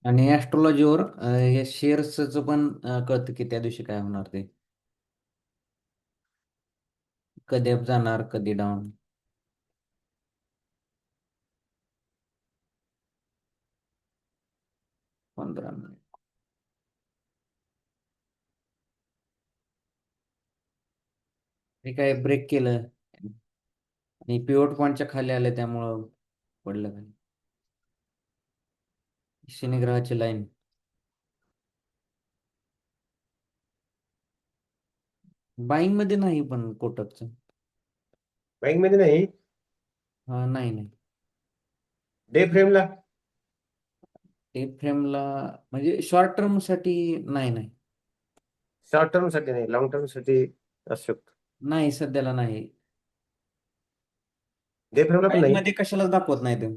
आणि ॲस्ट्रॉलॉजीवर हे शेअर्सचं पण कळतं की त्या दिवशी काय होणार ते. कधी अप जाणार, कधी डाऊन. 15 मिनिट. हे काय ब्रेक केलं आणि पिवट पॉईंटच्या खाली आले त्यामुळं पडलं खाली. शनी ग्रहाची लाईन. बाईंग मध्ये नाही पण कोटकचं. बँक मध्ये नाही. हा, नाही नाही. डे फ्रेमला. ते फ्रेमला म्हणजे शॉर्ट टर्म साठी नाही नाही. शॉर्ट टर्म साठी नाही, लॉंग टर्म साठी असू शकतो. नाही सध्याला नाही. डे फ्रेमला पण बाईंग नाही. मध्ये कशालाच दाखवत नाही ते.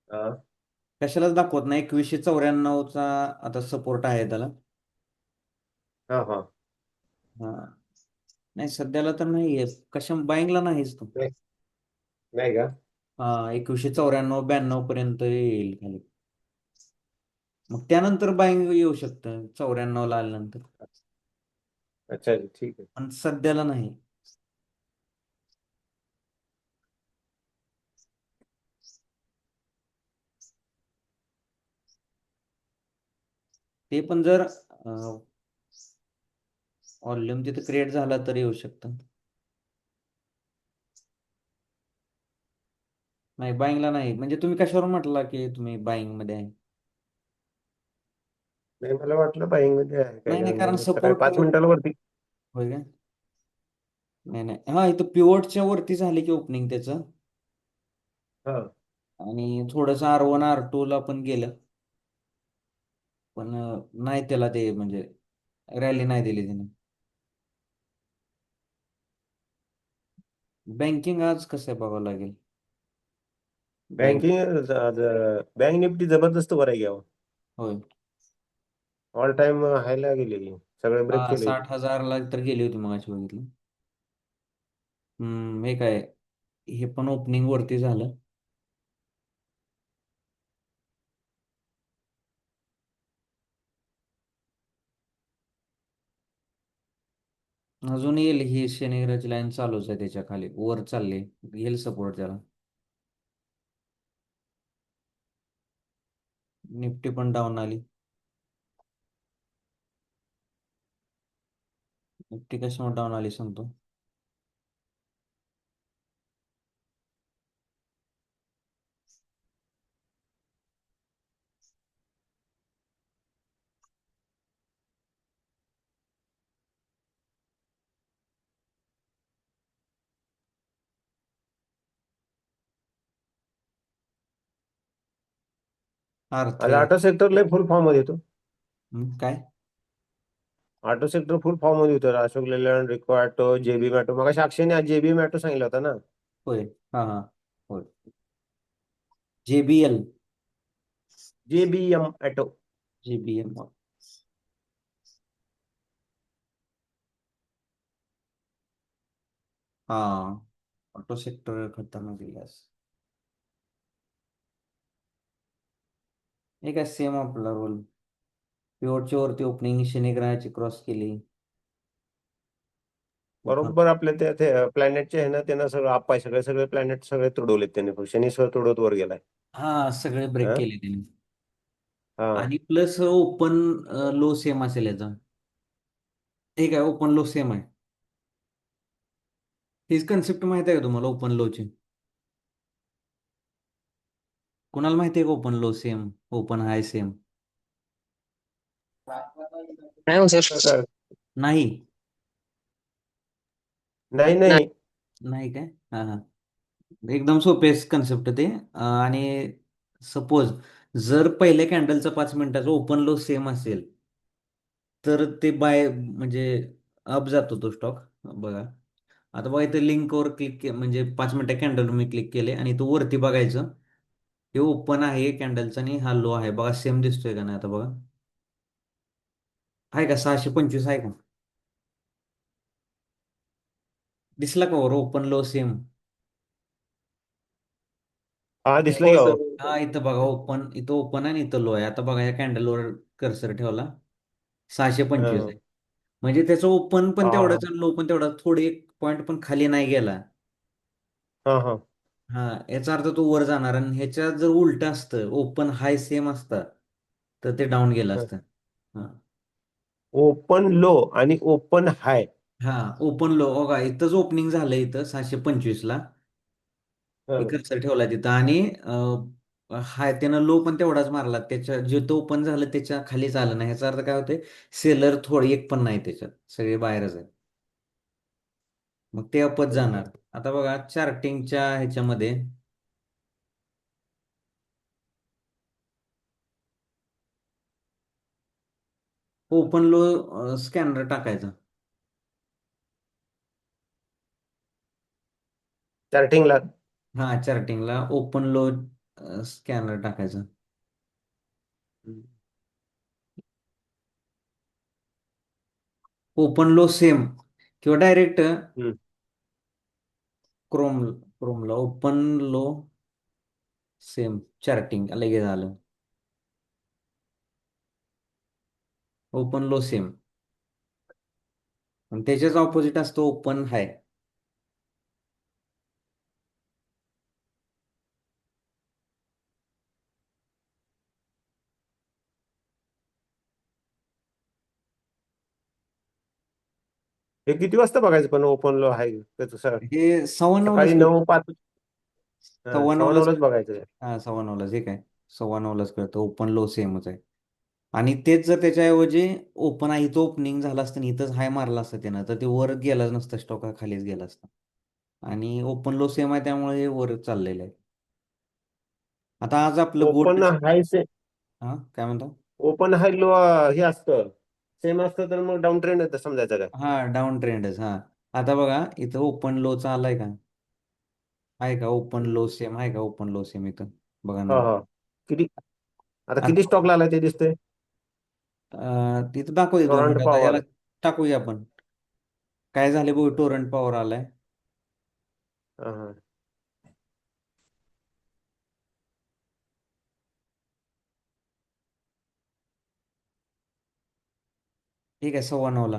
हा कशालाच दाखवत नाही. 2194चा आता सपोर्ट आहे त्याला. हा हा. हा. नाही सध्याला तर नाहीये. कशा बाईंगला नाहीच तो. नाही नाही का. हा, 2194 92 पर्यंत येईल खाली. मग त्यानंतर बाईंग येऊ शकतं 94 ला आल्यानंतर. अच्छा ठीक आहे. पण सध्याला नाही. ते पण जर व्हॉल्यूम तिथे क्रिएट झाला तर येऊ शकतं. नाही बाईंगला नाही. म्हणजे तुम्ही कशावर म्हटला की तुम्ही बाईंग मध्ये आहे? नाही मला वाटलं बाईंग मध्ये आहे काय, नाही नाही, कारण कारण सकाळी सपोर्ट 5 मिनिटाला वरती. होय काय? नाही नाही, हा इथं पिवोटच्या वरती झाले की ओपनिंग त्याचं. हा. आणि थोडंसं R1 R2 ला पण गेलं. पण नाही त्याला ते म्हणजे रॅली नाही दिली त्याने. बँकिंग आज कसं आहे बघावं लागेल. बँक. बँकिंग बँक निफ्टी जबरदस्त वर आहे घ्यावं. होय. ऑल टाइम हायला गेलेली, सगळे ब्रेक हा, केले. 60,000 ला तर गेली होती मगाशी बघितलं. हे काय, हे पण ओपनिंग वरती झालं. अजून येईल ही शनिग्रहाची लाईन चालूच आहे त्याच्या खाली वर चालली. येईल सपोर्ट त्याला. निफ्टी पण डाऊन आली. निफ्टी कशामुळे डाऊन आली सांगतो. अर्थ. आज ऑटो सेक्टर लय फुल फॉर्म मध्ये येतो. काय? ऑटो सेक्टर फुल फॉर्म मध्ये होतं. अशोक लेलँड, रिको ऑटो, जेबी मॅटो. मग अक्षयने आज जेबी मॅटो सांगितलं होता ना. होय. हा हा. होय. JBL. JBM auto. JBM. हा. ऑटो सेक्टर खतरनाक दिलास. हे काय सेम आपला रोल. पिवटच्या वरती ओपनिंग शनिग्रहाची क्रॉस केली. उठून. बरोबर आपल्या त्या ते प्लॅनेटचे आहे ना, त्यांना सगळं आपाय सगळे सगळे प्लॅनेट सगळे तुडवलेत त्यांनी. शनी सह तुडवत वर गेलाय. हा, सगळे ब्रेक हा केले त्यांनी. हा. आणि प्लस ओपन लो सेम असेल याचा. हे काय ओपन लो सेम आहे. हीच कन्सेप्ट माहिती आहे का तुम्हाला ओपन लोची? कुणाला माहिती आहे का ओपन लो सेम, ओपन हाय सेम? नाही हो सर. नाही. नाही नाही. नाही काय? हा हा. एकदम सोपे कन्सेप्ट ते. आणि सपोज जर पहिल्या कॅन्डलचा 5 मिनिटाचा ओपन लो सेम असेल तर ते बाय म्हणजे अप जातो तो स्टॉक. बघा आता, बघा इथे लिंकवर क्लिक के म्हणजे 5 मिनिटा कॅन्डल मी क्लिक केले आणि तो वरती बघायचं. हे ओपन आहे कॅन्डलचा आणि हा लो आहे बघा. सेम दिसतोय का नाही आता बघा. आहे का 625 आहे का? दिसला का वर ओपन लो सेम? हा दिसलं की हो हो. सर. हा इथं बघा ओपन, इथं ओपन आहे आणि इथं लो आहे. आता बघा या कॅन्डलवर कर्सर ठेवला, 625 हा आहे. म्हणजे त्याचं ओपन पण हा तेवढाच, लो पण तेवढा, थोडी एक पॉईंट पण खाली नाही गेला. हा हा. हा, याचा अर्थ तो वर जाणार, आणि ह्याच्यात जर उलट असतं, ओपन हाय सेम असतं, तर ते डाऊन गेलं असतं. हा. ओपन लो आणि ओपन हाय. हा, ओपन लो बघा इथंच ओपनिंग झालं, इथं 625 ला मी हा. कर्सर ठेवला तिथं, आणि हाय त्यानं लो पण तेवढाच मारला, त्याच्या जे तो ओपन झालं त्याच्या खालीच आलं नाही. ह्याचा अर्थ काय होते, सेलर थोडी एक पण नाही त्याच्यात, सगळे बाहेरच आहे. मग ते अपच जाणार. आता बघा चार्टिंगच्या ह्याच्यामध्ये ओपन लो स्कॅनर टाकायचा. चार्टिंगला. हा, चार्टिंगला ओपन लो स्कॅनर टाकायचा. ओपन लो सेम, किंवा डायरेक्ट हम्म. क्रोम, क्रोमला ओपन लो सेम चार्टिंग लगेच आलं. ओपन लो सेम, आणि त्याच्याच ऑपोजिट असतो ओपन हाय. हे किती वाजता बघायचं पण ओपन लो हाय त्याचं सर? हे सव्वा सकाळी नऊलाच करतो. 9:05. हा, सव्वा सव्वा नऊलाच नऊलाच करतो. बघायचं. हा, सव्वा नऊलाच, हे काय, सव्वा नऊलाच करतो. ओपन लो सेमच आहे. आणि तेच जर त्याच्याऐवजी ओपन आहे, इथं ओपनिंग झालं असतं आणि इथंच हाय मारला असतं त्यानं, तर ते वर गेलाच नसतं, स्टॉक खालीच गेला असता. आणि ओपन लो सेम आहे त्यामुळे हे वर चाललेलं आहे. आता आज आपलं ओपन गोल्ड, हाय से हा काय म्हणतो. ओपन हाय लो हे असतं, सेम असतं तर मग डाऊन ट्रेंड येतं समजायचं काय? हा, डाऊन ट्रेंडच. हा, आता बघा इथं ओपन लोचा आलाय का, आहे का ओपन लो सेम, आहे का ओपन लो सेम इथं, बघा हा ना. हा. किती, आता किती आता स्टॉक लागलाय ते दिसतंय? तिथं दाखवते 2 मिनिटं, टोरंट आता याला पॉवर. टाकूया आपण. काय झाले बघू, टोरंट पॉवर आलाय. हा हा. ठीक आहे, सव्वा नऊला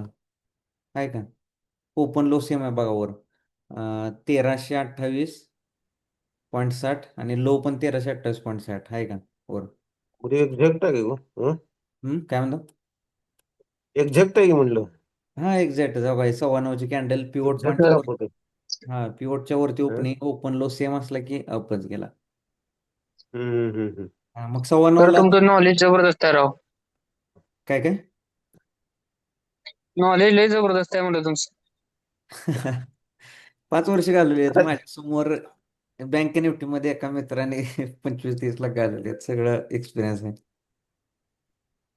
आहे का. ओपन लो सेम आहे बघा वर, 1328.60, आणि लो पण 1328.60 आहे का वर. म्हणजे एक्झॅक्ट आहे की गं? काय म्हणतो. एक्झॅक्ट आहे की म्हणलं. हा, एक्झॅक्ट बघा, सव्वा नऊची कॅन्डल पिवोट एक्झॅक्ट पॉईंटच्या वर. दाखवतोय. हा, पिवोटच्या वरती हं? ओपनिंग, ओपन लो सेम असला की अपच गेला. हम्म. हा, मग सव्वा तर नऊला. तुमचं नॉलेज जबरदस्त आहे राव. काय काय. नॉलेज लय जबरदस्त आहे म्हणलं तुमचं. 5 वर्ष घालवली आहेत आता माझ्या समोर. बँक निफ्टीमध्ये एका मित्राने 25-30 लाख घालवले आहेत, सगळं एक्सपिरियन्स आहे.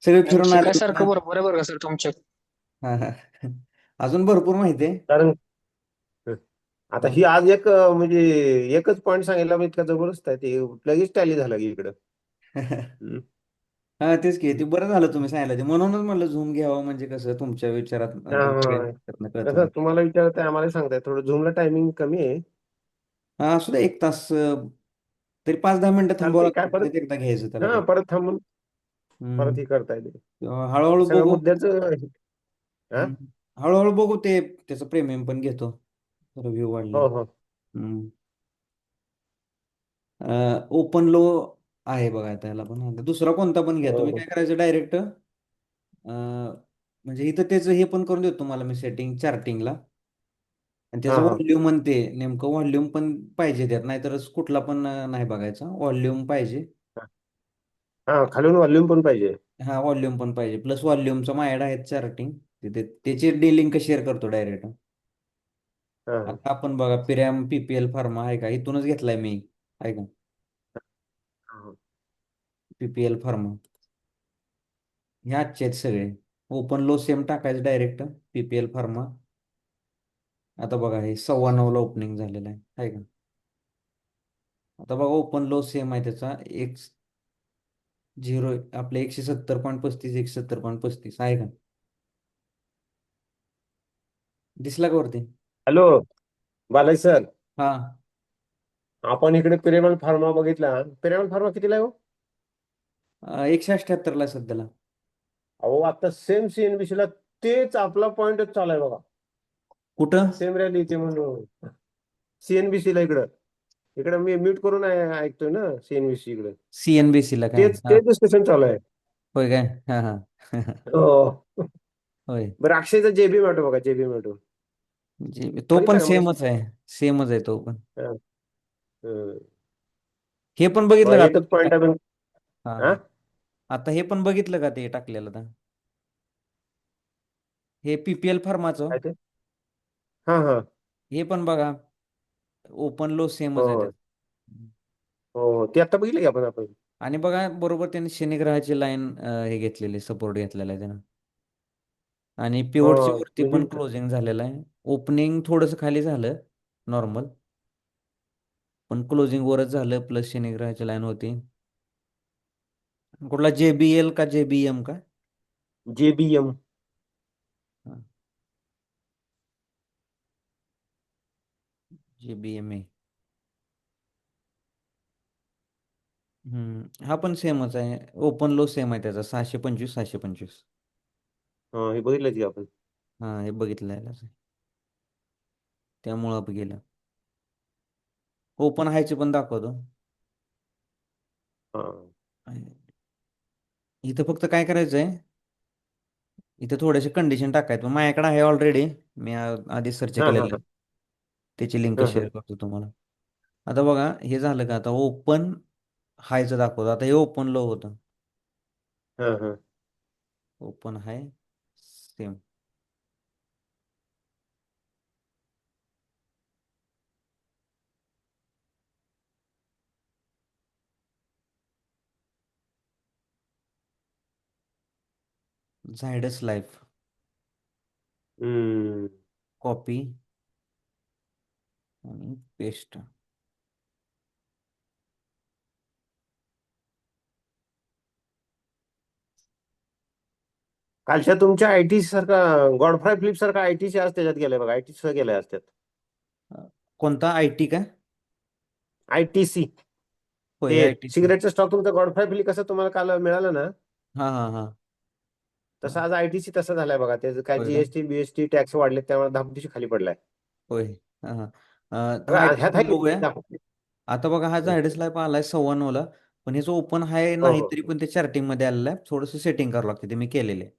सगळे फिरून आले ना. शिकायसारखं बरोबर आहे बरं का सर तुमच्या. हा हा. अजून भरपूर माहिती आहे. कारण आता हा. ही आज एक म्हणजे एकच पॉईंट सांगितला पण इतका जबरदस्त आहे ते, लगेच टॅली झाला की इकडं. हं. हा, तेच की, ते बरं झालं तुम्ही सांगितलं, ते म्हणूनच म्हणलं झूम घ्यावं, म्हणजे कसं तुमच्या विचारात, तुमच्या हा. विचारातनं कळतं कसं ना. तुम्हाला विचारताय आम्हाला सांगताय, थोडं झूमला टायमिंग कमी आहे. हा, असू दे 1 तास, तरी 5-10 मिनिटं थांबावं चालतंय काय लागतं, परत. परत एकदा घ्यायचं त्याला हा, काय. परत थांबून हम्म. परत हे करता येते. हळूहळू सगळं बघू. मुद्द्याचं. हा. हम्म. हळूहळू बघू, ते त्याचं प्रीमियम पण घेतो, रिव्ह्यू वाढले. हो हो. ओपन लो आहे बघा त्याला पण, आता दुसरा कोणता पण घ्या हो तुम्ही. हो. काय करायचं डायरेक्ट, म्हणजे इथं त्याचं हे पण करून देतो तुम्हाला मी, सेटिंग चार्टिंगला. आणि हा त्याचं हा व्हॉल्यूम म्हणते, नेमकं व्हॉल्यूम पण पाहिजे त्यात, नाहीतरच कुठला पण नाही बघायचा, व्हॉल्यूम पाहिजे. हा. खालून व्हॉल्यूम पण पाहिजे. हा, व्हॉल्यूम पण पाहिजे, प्लस व्हॉल्यूमचं माझ्याकडे आहेत चार्टिंग, तिथे त्याची लिंक शेअर करतो डायरेक्ट. हा आता आपण बघा, पिरॅम पीपीएल फार्मा आहे का, इथूनच घेतलाय मी, आहे का, हा. PPL pharma. हे आजचे आहेत सगळे. ओपन लो सेम टाकायचं डायरेक्ट, पीपीएल फार्मा. आता बघा हे सव्वा नऊला ओपनिंग झालेलं आहे का. आता बघा ओपन लो सेम आहे त्याचा, एक झिरो, आपले 170.35, 170.35 आहे का, दिसला का वरती. Hello Balaji sir. हा. आपण इकडे पिरेमल फार्मा बघितला. पिरेमल फार्मा कितीला आहे हो? 178 ला आहे सध्याला. अहो आता सेम सीएनबीसी ला तेच आपला पॉइंटच चालू आहे बघा. कुठं? सेम रॅली इथे म्हणून सीएनबीसी ला इकडं. इकडे मी म्यूट करून ऐकतोय ना सीएनबीसी इकडे. CNBC ला काय? तेच हा. तेच डिस्कशन चालू आहे. होय काय? हा हा. हो. होय. बरं अक्षयचा जेबी मॅटो बघा, जेबी मॅटो तो पण बघितला का मग? सेमच आहे. सेमच आहे तो पण. हं. हे पण बघितलं बघा का एकच आता? पॉइंट आपण. हा हा हा. आता हे पण बघितलं का ते टाकलेलं आता? हे PPL फार्माचं. काय ते? हा हा. हे पण बघा, ओपन लो हो सेमच आहे हो त्यात. हो हो. ते आता बघितलं की आपण. आणि बघा बरोबर त्यांनी शनिग्रहाची लाईन हे घेतलेली, सपोर्ट घेतलेला आहे त्यानं. आणि हो पिवटची वरती म्हणजे. पण क्लोजिंग झालेलं आहे. ओपनिंग थोडंसं खाली झालं नॉर्मल, पण क्लोजिंग वरच झालं, प्लस शनिग्रहाची लाईन होती. कुठला JBL का JBM का? जेबीएम. JBM. हा पण सेमच आहे. ओपन लो सेम आहे त्याचा, 625 625. हा हे बघितलं की आपण. हा, हे बघितलं आहे. त्यामुळं अप गेलं. ओपन हायचे पण दाखवतो. हा इथं फक्त काय करायचंय, इथं थोडेसे कंडिशन टाकायचं. माझ्याकडे आहे ऑलरेडी. मी आधी सर्च हा हा केलेलं. हा त्याची लिंक हा हा शेअर करतो तुम्हाला. आता बघा हे झालं का, आता ओपन हायचं दाखवतो. आता हे ओपन लो होतं. हा हा. ओपन हाय सेम. झायडस लाईफ. हम्म. कॉपी आणि पेस्ट. कालच्या तुमच्या आयटी सारखा गॉडफ्राय फ्लिप सारखा आयटीसी आज त्याच्यात गेलाय बघा. आयटी सुद्धा गेलाय आज त्यात. कोणता IT का? आयटीसी. होय, ते ITC. सिगरेटचा स्टॉक तुमचा गॉडफ्राय फ्लिप कसं तुम्हाला काल मिळालं ना, हा हा हा. तसं आज आयटीसी तसं झालाय बघा. त्याचं काय होय का? जीएसटी बीएसटी टॅक्स वाढले त्यामुळे धापटीशी खाली पडलाय. होय. हा हा. बघा, ITC ह्यात पण आहे बघूया. दाखव- आता बघा हा हं, झायडस लाईफ आलाय 9:15ला. पण ह्याचं ओपन हाय हो नाही हो तरी पण ते चार्टिंग मध्ये आलेलं आहे. थोडंसं सेटिंग करावं लागतं, ते मी केलेलं आहे.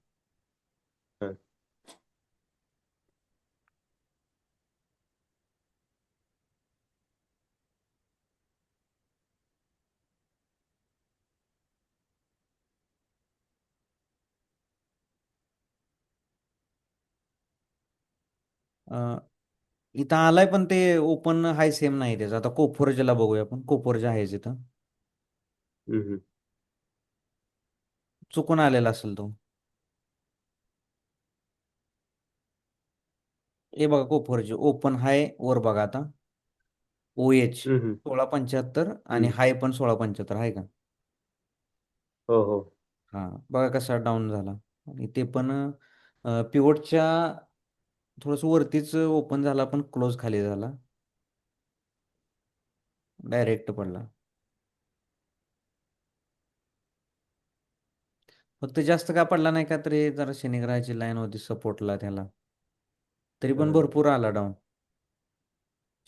हं. इथं आलाय पण ते ओपन हाय सेम नाही त्याचं. आता कोफोर्जला बघूया आपण. कोफोर्जा आहेच इथं. हं, हं. चुकून आलेला असेल तो. हे बघा कोफोर्ज ओपन हाय वर बघा आता. OH हं, हं. 1675 आणि हं. हाय पण 1675 आहे का? हो हो. हा, बघा कसा डाऊन झाला. आणि ते पण पिवटच्या थोडंसं वरतीच ओपन झाला, पण क्लोज खाली झाला. डायरेक्ट पडला. फक्त जास्त का पडला नाही का, तरी जरा शनिग्रहाची लाईन होती सपोर्टला त्याला. तरी पण हं. भरपूर आला डाऊन.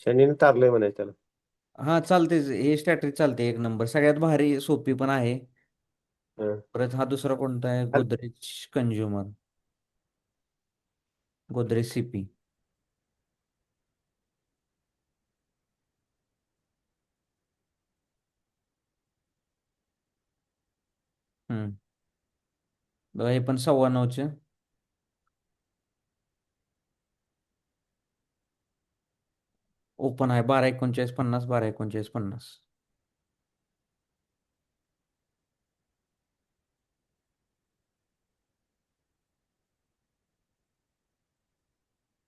शनीने तारलंय म्हणायचं त्याला. हा, चालतेच. हे स्ट्रॅटेजी चालते एक नंबर. सगळ्यात भारी सोपी पण आहे. हं. परत हा दुसरा कोणता आहे, गोदरेज कंझ्युमर. गोदरेज CP. हम्म. बघा हे पण 9:15चे. ओपन आहे 12:39.50, 12:39.50.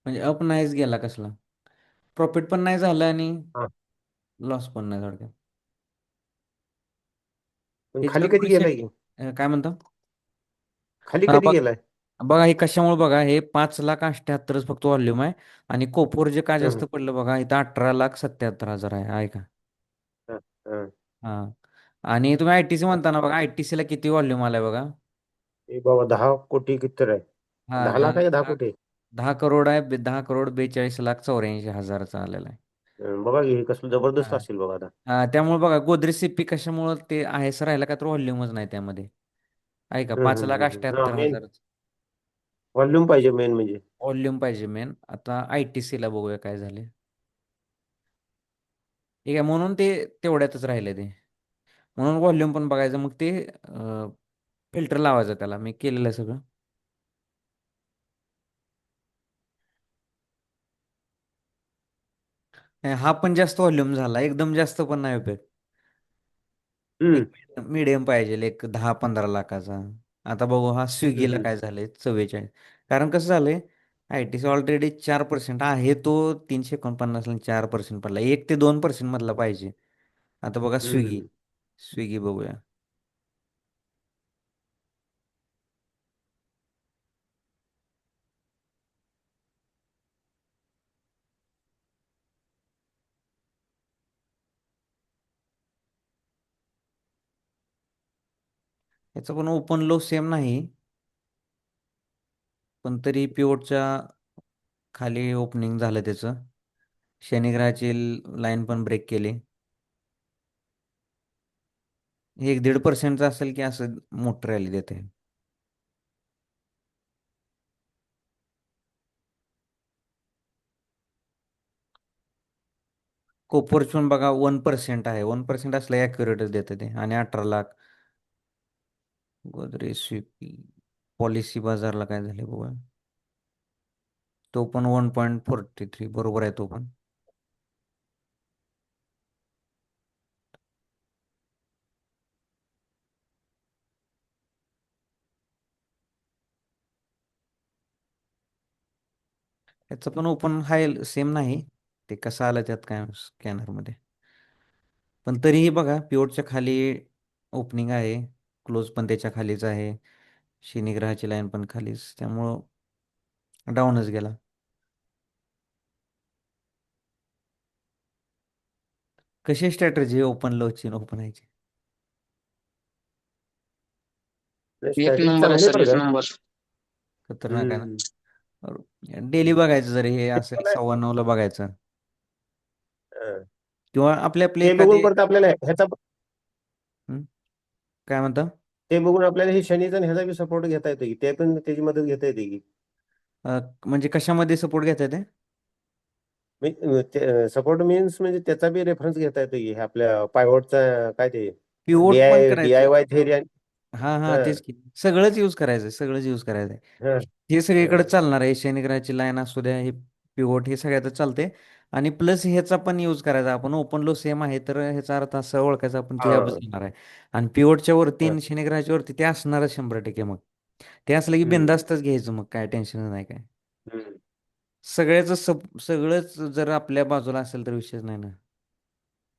म्हणजे अप नाहीच गेला कसला. प्रॉफिट पण नाही झालं आणि हा. लॉस पण नाही थोडक्यात. पण हे खाली जर कधी रिसेंट गेलाय की? काय म्हणता? खाली कधी बघ, गेलाय? बघा हे कशामुळे बघा, हे 5,78,000च फक्त व्हॉल्यूम आहे. आणि कोपोर जे का हं, जास्त हं. पडलं बघा, इथं 18,77,000 आहे का? हा. हा. आणि तुम्ही आयटीसी म्हणता ना बघा, आयटीसीला किती व्हॉल्यूम आलाय बघा. हे बाबा 10 कोटी किती आहे? हा 10 लाख आहे, 10 कोटी? 10 करोड आहे, 10,42,40,84,00,000चा आलेला आहे. बघा की, हे कसलं जबरदस्त हा. असेल बघा आता. हा, त्यामुळे बघा गोदरेज सीपी कशामुळे ते आहेच राहिला का, तर व्हॉल्यूमच नाही त्यामध्ये. आहे का, 5,78,000 व्हॉल्यूम पाहिजे मेन म्हणजे. व्हॉल्यूम पाहिजे मेन. आता आयटीसीला बघूया काय झाले. ठीक आहे, म्हणून ते तेवढ्यातच राहिले ते. म्हणून व्हॉल्यूम पण बघायचं, मग ते फिल्टर लावायचं त्याला. मी केलेलं आहे सगळं. नाही, हा पण जास्त व्हॉल्यूम झाला, एकदम जास्त पण नाही उपयोग. हम्म. एक मीडियम पाहिजे, एक 10-15 लाखाचा. आता बघू हा हम्म. स्विगीला काय झालंय, 44. कारण कसं झालंय, आयटीसी ऑलरेडी 4% आहे, तो 349 4% पडला. 1 ते 2% मधला पाहिजे. आता बघा स्विगी. हम्म. स्विगी बघूया. याचं पण ओपन लो सेम नाही, पण तरी पिवटच्या खाली ओपनिंग झालं त्याचं. शनिग्रहाची लाईन पण ब्रेक केली. हे 1-1.5%चं असेल की असं मोठं रॅली देते. कोपरच पण बघा 1% आहे. 1% असलं ॲक्युरेटच देतं ते. आणि 18 लाख. गोदरेज स्वीपी पॉलिसी बाजारला काय झाले बघा. तो पण 1.43 बरोबर आहे तो पण. याचं पण ओपन हाय सेम नाही. ते कसं आलं त्यात काय स्कॅनरमध्ये. पण तरीही बघा पिवटच्या खाली ओपनिंग आहे. क्लोज पण त्याच्या खालीच आहे. शनिग्रहाची लाईन पण खालीच. त्यामुळं डाऊनच गेला. कशी स्ट्रॅटर्जी ओपन लोची ओपन यायची. एक स्ट्रॅटेजी नंबर आहे चांगली सर, बरं एक का. नंबर. खतरनाक आहे हम्म. ना. डेली बघायचं जर हे असेल पण आहे. 9:15ला बघायचं. हा. किंवा आपले आपले ते बघून एखादे. परत आपल्याला ह्याचा, हं? काय म्हणता. ते बघून आपल्याला हे शनीचा आणि ह्याचा बी सपोर्ट घेता येतो की, ते पण त्याची मदत घेता येते की. म्हणजे कशामध्ये सपोर्ट घेता येते. सपोर्ट मीन्स म्हणजे त्याचा बी रेफरन्स घेता येतो की, हे आपल्या पायवॉटचा काय ते, पिवोट पण डी आय करायचं. Y theory. हां, हां. हा. तेच की. सगळंच यूज करायचं, सगळंच यूज करायचं. हा. हे सगळीकडे हा. चालणार आहे. शनिग्रहाची लाईन असू द्या, हे पिव्होट हे सगळ्यातच चालते. आणि प्लस ह्याचा पण यूज करायचा. आपण ओपन लो सेम आहे, तर ह्याचा अर्थ असा ओळखायचा आपण की ह्या हा. बसणार आहे. आणि पिव्होटच्या वरती हा. आणि शनिग्रहाच्या वरती ते असणारच 100% मग. ते असलं की हम्म. बिनधास्तच घ्यायचं, मग काय टेन्शन नाही काय. हम्म. सगळंच जर आपल्या बाजूला असेल तर विषयच नाही ना.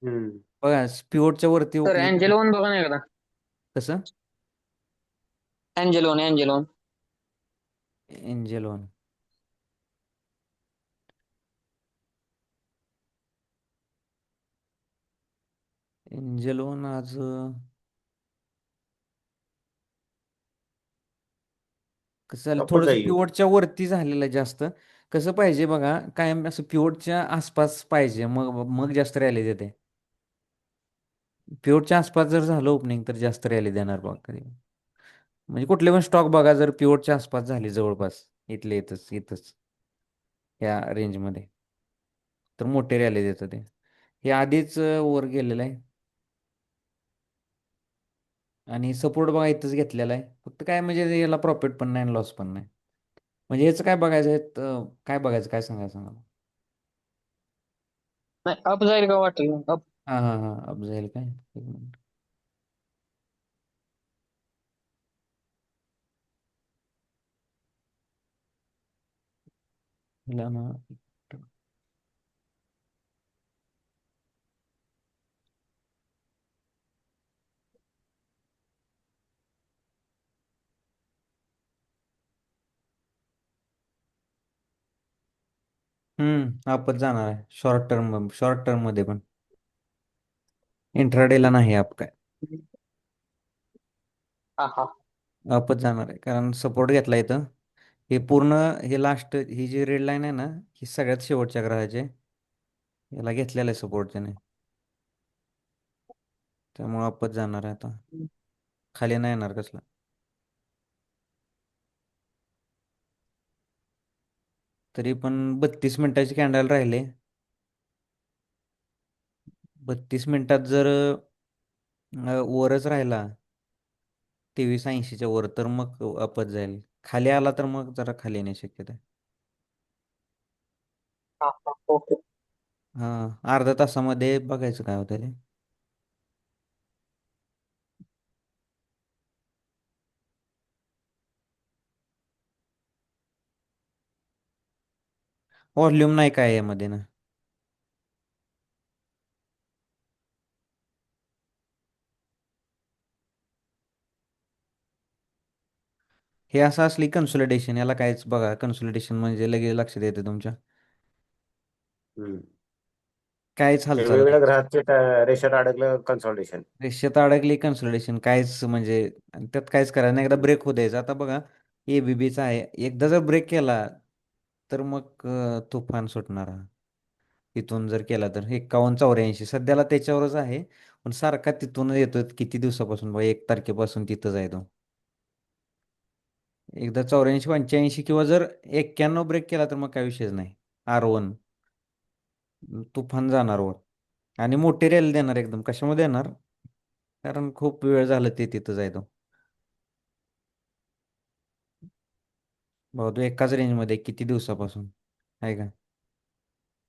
हम्म. बघा पिव्होटच्या वरती सर ओपनिंग अँजेलो वन बघा नाही एकदा. कसं. Angelo one, Angelo one. Angel one. Angel one आज कसं झालं, टॉपच थोडंसं आहे की. पिवटच्या वरती झालेलं आहे जास्त. कसं पाहिजे बघा, कायम असं पिवटच्या आसपास पाहिजे, मग मग जास्त रॅली देते. पिवटच्या आसपास जर झालं ओपनिंग तर जास्त रॅली देणार बघा कधी. म्हणजे कुठले पण स्टॉक बघा, जर पिवटच्या आसपास झाली जवळपास, इथले इथंच इथंच या रेंजमध्ये, तर मोठे रॅली देतं ते. हे आधीच वर गेलेलं आहे. आणि सपोर्ट बघा इथंच घेतलेला आहे. फक्त काय म्हणजे याला प्रॉफिट पण नाही, लॉस पण नाही. म्हणजे याचं काय बघायचं आहे, काय बघायचं, काय सांगायचं सांगा. नाही, अप जाईल का वाटेल अप. हां, हां, हां. अब जाईल काय? एक मिनिट. हिला ना. आपच जाणार आहे शॉर्ट टर्म मध्ये पण. इंट्राडेला नाही अप काय. हा हा. अपच जाणार आहे कारण सपोर्ट घेतला इथं. हे पूर्ण हे लास्ट ही जी रेड लाईन आहे ना, ही सगळ्यात शेवटच्या ग्रहाचे याला घेतलेलं आहे सपोर्ट त्याने. त्यामुळे अपच जाणार आहे आता. खाली नाही येणार कसला. तरी पण 32 मिनिटाची कॅन्डल राहिले. 32 मिनिटात जर वरच राहिला 2380च्या वर तर मग अपच जाईल. खाली आला तर मग जरा खाली येण्याची शक्यता आहे. हा हा. ओके. हा, अर्ध्या तासामध्ये बघायचं काय होतं ते. व्हॉल्यूम नाही काय यामध्ये ना. हे असं असली कन्सोलिडेशन याला कायच बघा, कन्सोलिडेशन म्हणजे लगेच लक्षात येते तुमच्या. हम्म. काहीच हालचाल वेगवेगळ्या नाही. ग्रहाचे रेषेत अडकलं कन्सल्टेशन. रेषेत अडकली कन्सोलिडेशन कायच म्हणजे आणि त्यात काहीच करायचं नाही. एकदा ब्रेक होऊ द्यायचा. आता बघा एबीबीचा आहे, एकदा जर ब्रेक केला तर मग तुफान सुटणार हा. तिथून जर केला तर 5184 सध्याला त्याच्यावरच आहे. पण सारखा तिथून येतोय किती दिवसापासून बघा, 1 तारखेपासून तिथंच आहे तो. एकदा 84 85 किंवा जर 91 ब्रेक केला तर मग काही विषयच नाही. R1 तुफान जाणार वर. आणि मोठी रॅली देणार एकदम. कशामध्ये देणार? कारण खूप वेळ झालं ते तिथं जायतो. भाऊ तो एकाच रेंजमध्ये किती दिवसापासून आहे का.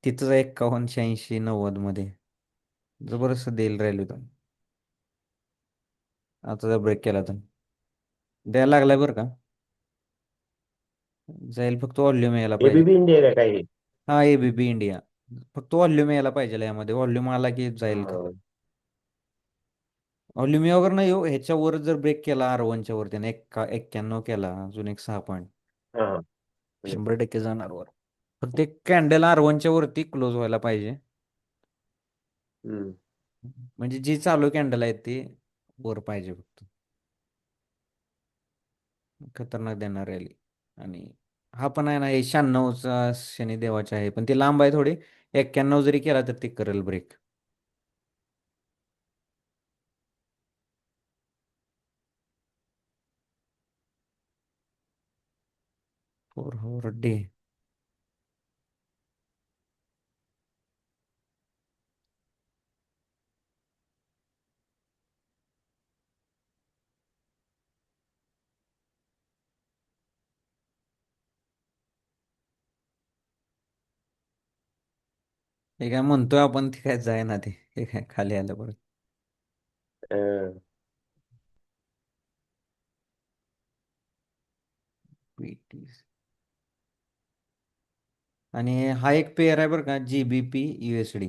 तिथंच आहे 51 86 90 मध्ये. जबरदस्त देईल रॅली तो. आता जर ब्रेक केला तर द्यायला लागलाय बरं का. जाईल फक्त व्हॉल्यूम यायला पाहिजे. एबीबी इंडिया का काही? हा, एबीबी इंडिया. फक्त व्हॉल्यूम यायला पाहिजे यामध्ये. व्हॉल्यूम आला की जाईल का. हा व्हॉल्यूम वगैरे नाही हो, ह्याच्यावर जर ब्रेक केला R1च्या वर त्याने 91 केला अजून एक 6 पॉईंट हा. 100% जाणार वर. फक्त एक कॅन्डल R1च्या वरती क्लोज व्हायला पाहिजे. हम्म. म्हणजे जी चालू कॅन्डल आहेत ती वर पाहिजे फक्त. खतरनाक देणार रॅली. आणि हा पण आहे ना, हे 96चा शनिदेवाचा आहे पण ते लांब आहे थोडी. 91 जरी केला तर ते करेल ब्रेक. 4 डे. हे काय म्हणतोय आपण ते काय जाय ना ते. हे काय खाली आलं परत. अं, PTs. आणि हा एक पेअर आहे बरं का, GBP USD.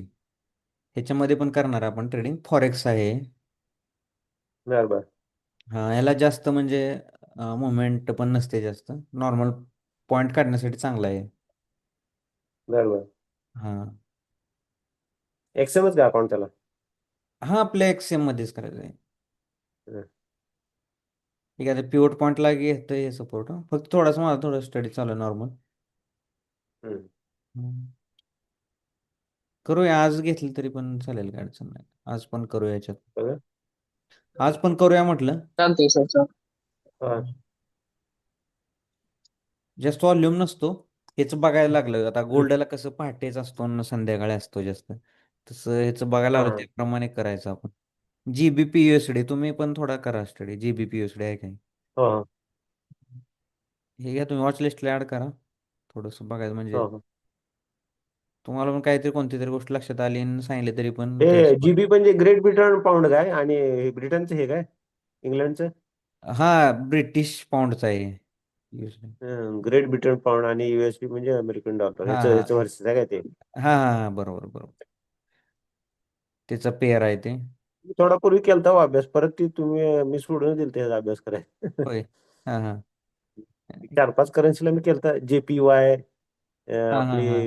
ह्याच्यामध्ये पण करणार आपण ट्रेडिंग. फॉरेक्स आहे. बर बर हा, ह्याला जास्त म्हणजे मुवमेंट पण नसते जास्त. नॉर्मल पॉईंट काढण्यासाठी चांगला आहे. बर बर. हा. एक्सएमच का अकाउंट त्याला? हा, आपल्या एक्सएम मध्येच करायचं आहे. हं, ठीक आहे, पिवट पॉईंटला घेतं हे सपोर्ट. फक्त थोडासा मला थोडं स्टडी चालू आहे नॉर्मल. हं. करूया आज घेतली तरी पण चालेल, काय अडचण नाही. आज पण करूया याच्यात. बघा. आज पण करूया म्हटलं. चालतंय सर, चालतंय. हा जास्त व्हॉल्यूम नसतो. हेच बघायला लागलं आता गोल्डला कसं पहाटेच असतो आणि संध्याकाळी असतो जास्त. तसं ह्याचं बघायला हा लागलं त्याप्रमाणे करायचं आपण. GBP USD तुम्ही पण थोडा करा स्टडी. GBP USD आहे काय. हा हा हे घ्या तुम्ही वॉच लिस्टला ऍड करा. थोडंसं बघायचं म्हणजे हा. तुम्हाला पण काहीतरी कोणती तरी गोष्ट लक्षात आली आणि सांगितली तरी पण त्या हे हिशोबाने. जीबी म्हणजे ग्रेट ब्रिटन पाऊंड काय आणि ब्रिटनचं हे काय इंग्लंडचं? हा, ब्रिटिश पाऊंडचा आहे USD. ग्रेट ब्रिटन पाऊंड आणि युएसडी म्हणजे अमेरिकन डॉलर, हा ह्याचं हा ह्याचं वर्सेस आहे काय ते? हा हा, बरोबर बरोबर. त्याचा पेअर आहे ते. मी थोडा पूर्वी केलता हो अभ्यास, परत ती तुम्ही मी सोडून दिल त्याचा अभ्यास करायला. होय. हा हा 4 5 करन्सीला मी केलता. JPY हा हा आपली हा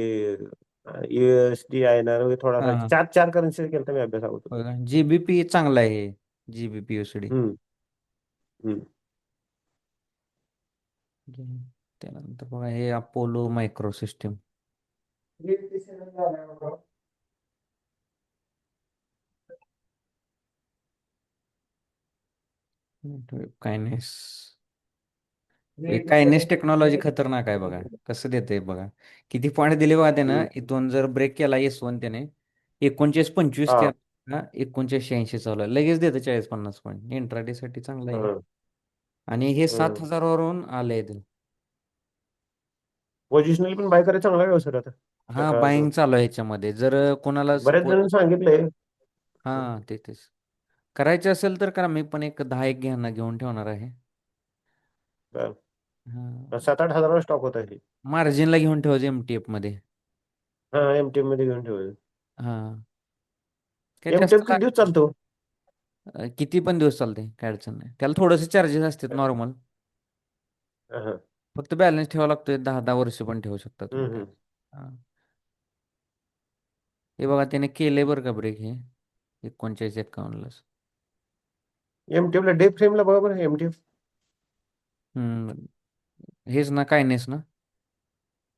USD INR वगैरे थोडासा हा चार चार करन्सी केला मी अभ्यास अगोदर. जीबीपी चांगला आहे. GBP USD. हम्म. हम्म. त्यानंतर बघा हे अपोलो मायक्रो सिस्टीम. कायनेस. कायनेस टेक्नॉलॉजी खतरनाक आहे बघा. कसं देते बघा. किती पॉईंट दिले बघा त्यानं. हम्म. इथून जर ब्रेक केला S1 त्याने 49-25 हा. ते 49-86 चालू आहे. लगेच देतं 40-50 पॉईंट. इंट्राडे साठी चांगलं आहे. हम्म. आणि हे हम्म. 7,000 वरून आलंय ते. पोझिशनल पण बाय करायला चांगला व्यवसाय आता. हा एका बाईंग चालू आहे ह्याच्यामध्ये. जर कोणाला बऱ्याच सपोज जणांनी सांगितलंय. हा तेच करायचे असेल तर करा. मी पण एक 10 एक घेऊन ठेवणार आहे. हा 7-8 हजार स्टॉक होता हे. मार्जिनला घेऊन ठेवायचं MTF मध्ये. हा, एमटीएम मध्ये घेऊन ठेवायचं. हा काय एमटीएम जास्त किती दिवस चालतो? किती पण दिवस चालते काय अडचण नाही. त्याला थोडेसे चार्जेस असतात नॉर्मल. हा. फक्त बॅलन्स ठेवावा लागतोय. 10-10 वर्ष पण ठेवू शकता तुम्ही काय. हम्म. हा. हे बघा त्याने केले बरं का ब्रेक हे 49-51. एमटीएम ला डे फ्रेम ला बरोबर आहे एमटीएम. हम्म हेच ना कायनेस ना.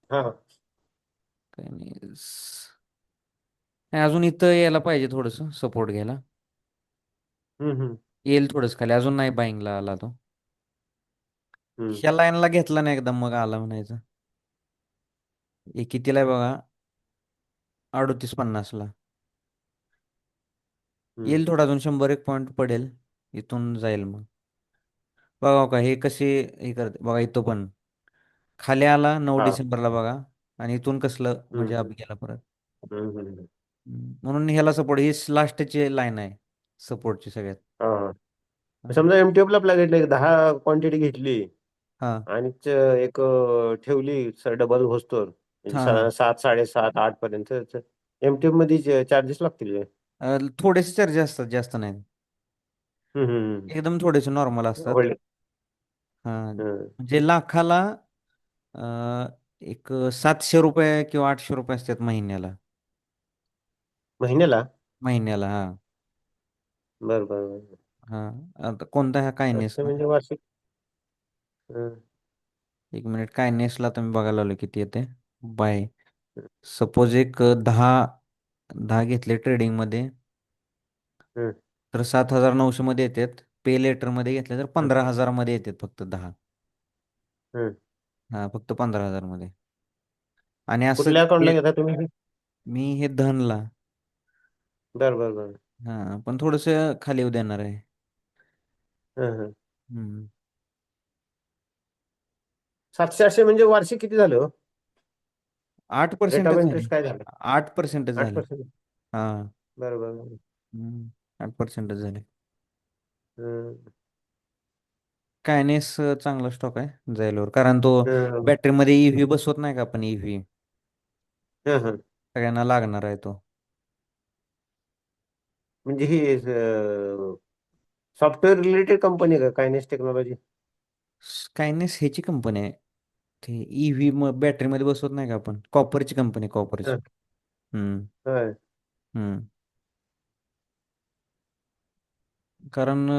हा. हा. कायनेस. नाही अजून इथं यायला पाहिजे थोडस सपोर्ट घ्यायला. हम्म. येईल थोडंच खाली. अजून नाही बाईंगला आला तो. हम्म. ह्या लाईनला घेतला नाही एकदम मग आला म्हणायचं. हे कितीला आहे बघा. 38-50 ला. हम्म. येईल थोडा अजून 100-1 पॉईंट पडेल. इथून जाईल मग. बघा का हे कसे हे करते बघा. इथं पण खाली आला 9 हा. डिसेंबरला बघा. आणि इथून कसलं म्हणजे हम्म. अप गेला परत. हम्म. म्हणून ह्याला सपोर्ट ही लास्टची लाईन आहे सपोर्टची सगळ्यात. हा. हा. हा समजा एमटीएफ ला आपल्या घेतलं 10 क्वांटिटी घेतली हा आणि एक ठेवली सर डबल होस्टवर म्हणजे हा हा. 7, 7:30, 8 पर्यंत एमटीएफ मध्ये चार्जेस लागतील काय? थोडेसे चार्जेस असतात जास्त नाही. हम्म. एकदम थोडेसे नॉर्मल असतात. होल्ड. हा हम्म. म्हणजे लाखाला अ, एक 700 रुपये किंवा 800 रुपये असतात महिन्याला. महिन्याला? महिन्याला हा. बरं बरं बरं. हा आता कोणता ह्या कायनेस अच्छा ना. म्हणजे वार्षिक. हम्म. 1 मिनिट कायनेसला तुम्ही बघायला लावले किती येते बाय. सपोज एक 10 10 घेतले ट्रेडिंग मध्ये हम्म. तर 7,900 मध्ये येतात. पे लेटर मध्ये घेतले तर हम्म. 15,000 मध्ये येतात फक्त 10. हम्म. हा फक्त 15,000 मध्ये. आणि असं कुठल्या अकाउंटला घेता तुम्ही? मी हे धनला. बरं बरं बरं. हा पण थोडस खाली येऊ देणार आहे. हम्म. हम्म. 700-800 म्हणजे वार्षिक किती झालं हो? आठ रेट ऑफ पर्सेंटच झाले. इंटरेस्ट काय झालं? 8%च झाले. 8%. हा बरं बरं बरं. 8%च झाले. हम्म. कायनेस चांगला स्टॉक आहे जायलवर कारण तो हम्म. बॅटरीमध्ये EV बसवत नाही का आपण EV हम्म. सगळ्यांना लागणार आहे तो. म्हणजे ही सॉफ्टवेअर रिलेटेड कंपनी का कायनेस टेक्नॉलॉजी? कायनेस ह्याची कंपनी आहे. ते EV मग बॅटरीमध्ये बसवत नाही का आपण कॉपरची कंपनी कॉपरची. हम्म होय. हम्म कारण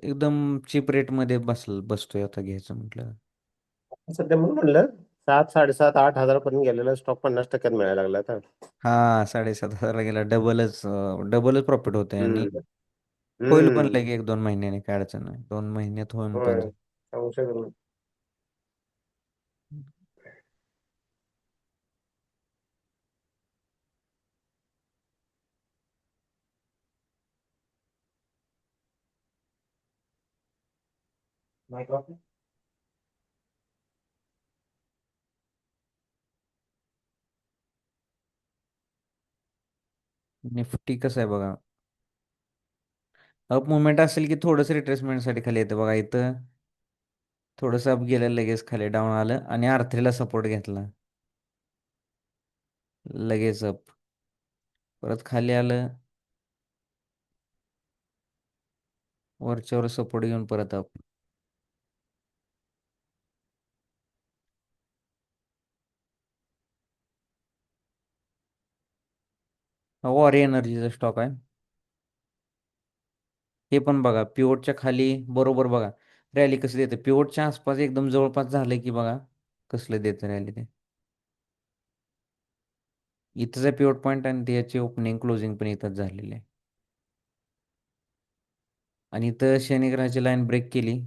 एकदम चिप रेटमध्ये बसतोय आता घ्यायचं म्हटलं. सध्या म्हणून म्हणलं 7, 7.5, 8 हजार पर्यंत गेलेला स्टॉक 50% मिळायला लागला आता. हा 7,500 गेला डबलच प्रॉफिट होते आणि हम्म. होईल पण हम्म. लगे 1-2 महिन्याने काय अडचण नाही 2 महिन्यात होऊन पण होय. जाईल. सांगू शकत नाही. माहित वाटतं? निफ्टी कसं आहे बघा. अप मुवमेंट असेल की थोडंसं रिट्रेसमेंटसाठी खाली येतं बघा इथं. थोडंसं अप गेलं लगेच खाली डाऊन आलं आणि R3 ला सपोर्ट घेतला. लगेच अप परत खाली आलं. वरच्यावर सपोर्ट घेऊन परत अप. वॉर एनर्जीचा स्टॉक आहे. हे पण बघा पिवटच्या खाली बरोबर बघा रॅली कसं देते, पिवटच्या आसपास एकदम जवळपास झालं की बघा कसलं देतं रॅली ते. इथंच आहे पिवट पॉईंट आणि त्याची ओपनिंग क्लोजिंग पण इथंच झालेली आहे. आणि इथं शनिग्रहाची लाईन ब्रेक केली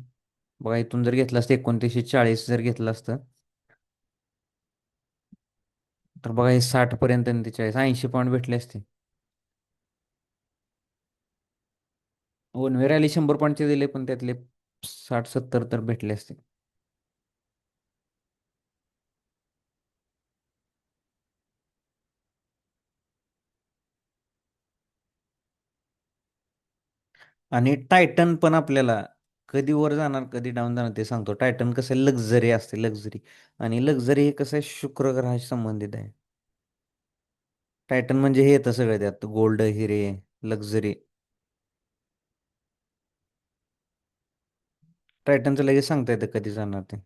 बघा, इथून जर घेतलं असतं 2940 जर घेतलं असतं तर बघा हे 60 पर्यंत आणि ते 80 पॉईंट भेटले असते. वन वे रॅली 100 पॉईंटचे दिले पण त्यातले 60-70 तर भेटले असते. आणि टायटन पण आपल्याला कधी वर जाणार कधी डाऊन जाणार ते सांगतो. टायटन कसं लक्झरी असते, लक्झरी. आणि लक्झरी हे कसं आहे शुक्र ग्रहाशी संबंधित आहे. टायटन म्हणजे हे येतं सगळं त्यात गोल्ड, हिरे, लक्झरी. टायटनचं लगेच सांगता येतं कधी जाणार ते.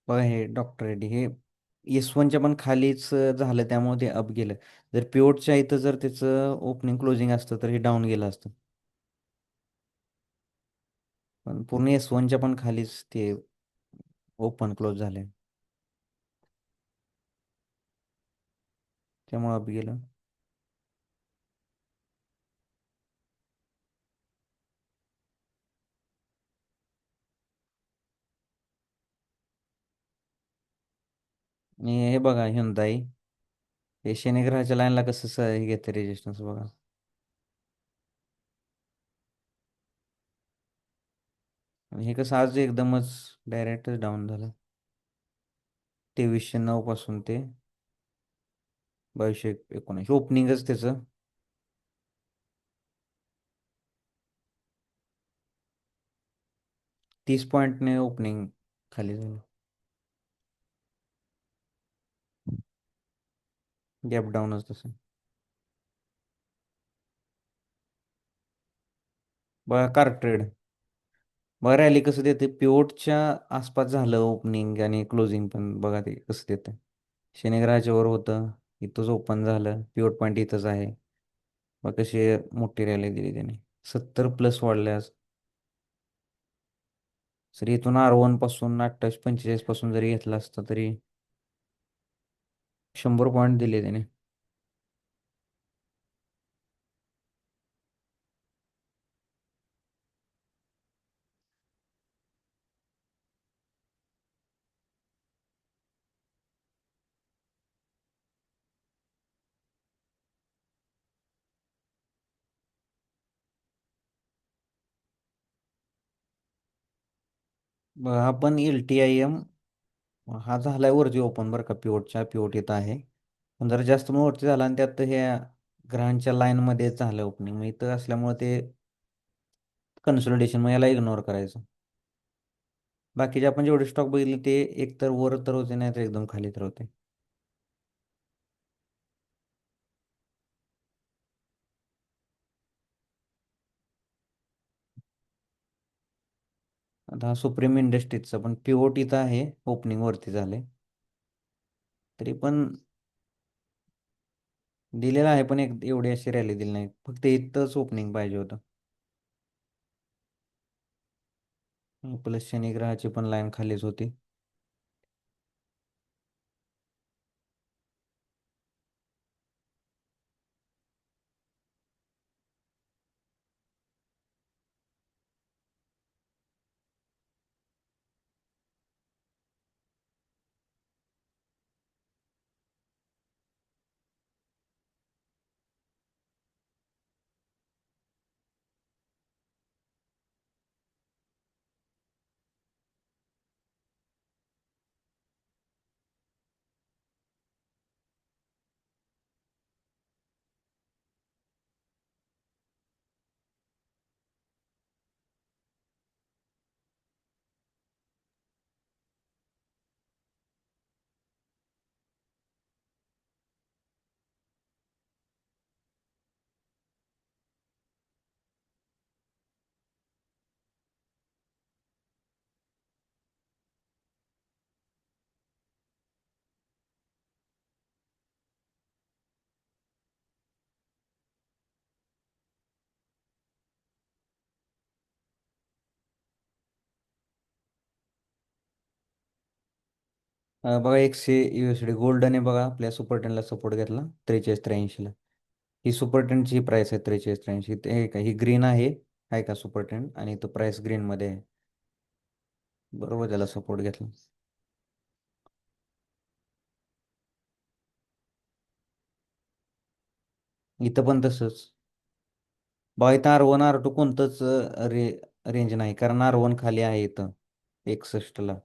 बघा हे डॉक्टर रेड्डी हे S1च्या पण खालीच झालं त्यामुळे ते अप गेलं. जर पिवटच्या इथं जर त्याचं ओपनिंग क्लोजिंग असतं तर हे डाऊन गेलं असतं. पण पूर्ण S1च्या पण खालीच ते ओपन क्लोज झाले त्यामुळे अप गेलं. आणि हे बघा ह्युंदाई हे शनिग्रहाच्या लाईनला कसं हे घेतं रेजिस्टन्स बघा. आणि हे कसं आज एकदमच डायरेक्टच डाऊन झालं 2309 पासून ते 2219 ओपनिंगच त्याचं 30 पॉईंटने ओपनिंग खाली झालं. गॅप डाऊनच तसं. बघा कार ट्रेड बघा रॅली कसं देते पिवटच्या आसपास झालं ओपनिंग आणि क्लोजिंग पण बघा ते कसं देतं. शनिग्रहाच्या वर होतं इथंच ओपन झालं पिवट पॉईंट इथंच आहे. मग कशी मोठी रॅली दिली त्याने 70+ वाढले आज. जरी इथून R1 पासून 28-45 पासून जरी घेतला असता तरी 100 पॉईंट दिले त्याने. बघा हा पण LTIM हा झालाय वरती ओपन बरं का पिवटच्या पिवट येत आहे. पण जरा जास्त मग वरती झाला आणि त्यात ह्या ग्रहांच्या लाईनमध्ये झालं ओपनिंग मग इथं असल्यामुळे ते कन्सोलिडेशन मग याला इग्नोर करायचं. बाकीचे आपण जेवढे स्टॉक बघितले ते एकतर वर तर होते नाही तर एकदम खाली तर होते. आता हा सुप्रीम इंडस्ट्रीजचा पण पिवट इथं आहे ओपनिंग वरती झाले तरी पण दिलेला आहे पण एक एवढी अशी रॅली दिली नाही फक्त इथंच ओपनिंग पाहिजे होतं. प्लस शनी ग्रहाची पण लाईन खालीच होती. बघा 100 USD गोल्डने बघा आपल्या सुपर टेनला सपोर्ट घेतला 43-83ला. ही सुपर टेनची प्राइस आहे 43-83. ते का ही ग्रीन आहे का सुपर टेन आणि तो प्राइस ग्रीनमध्ये आहे. बरोबर त्याला सपोर्ट घेतला. इथं पण तसंच. बघा इथं R1 R2 कोणतंच रेंज नाही कारण R1 खाली आहे इथं 61ला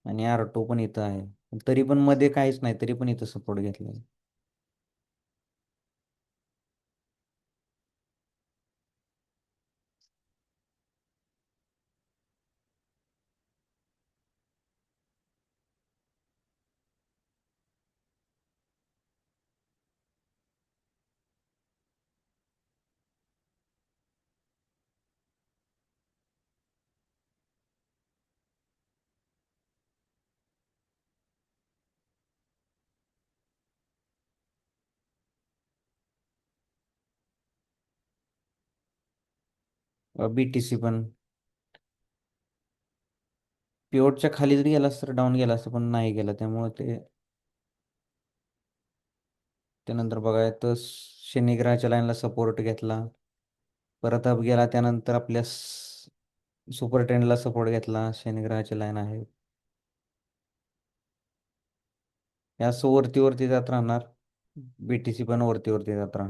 आणि R2 पण इथं आहे. तरी पण मध्ये काहीच नाही तरी पण इथं सपोर्ट घेतला. BTC पण पिवटच्या खाली जरी गेला असतं तर डाऊन गेला असतं पण नाही गेला त्यामुळे ते त्यानंतर बघायचं शनिग्रहाच्या लाईनला सपोर्ट घेतला. परत अप गेला त्यानंतर आपल्या सुपर टेनला सपोर्ट घेतला. शनिग्रहाची लाईन आहे. या असं वरती वरती जात राहणार. BTC पण वरती वरती जात राहणार.